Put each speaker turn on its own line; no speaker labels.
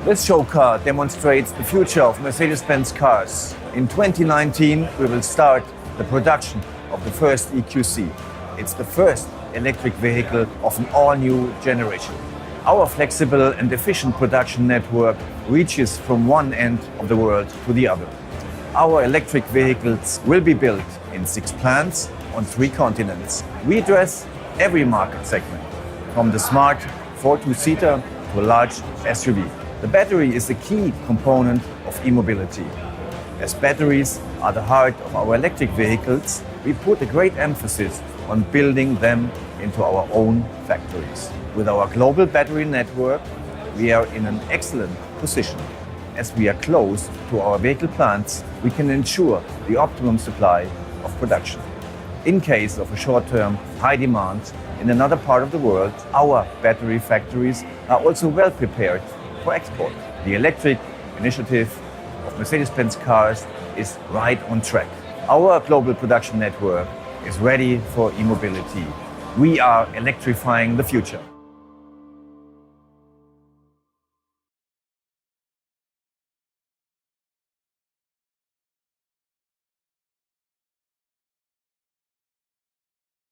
This show car demonstrates the future of Mercedes-Benz cars. In 2019, we will start the production of the first EQC. It's the first electric vehicle of an all-new generation. Our flexible and efficient production network reaches from one end of the world to the other. Our electric vehicles will be built in 6 plants on 3 continents. We address every market segment, from the smart 4-2-seater to a large SUV. The battery is the key component of e-mobility. As batteries are the heart of our electric vehicles, we put a great emphasis on building them into our own factories. With our global battery network, we are in an excellent position. As we are close to our vehicle plants, we can ensure the optimum supply of production. In case of a short-term high demand in another part of the world, our battery factories are also well prepared for export. The electric initiative of Mercedes-Benz cars is right on track. Our global production network is ready for e-mobility. We are electrifying the future.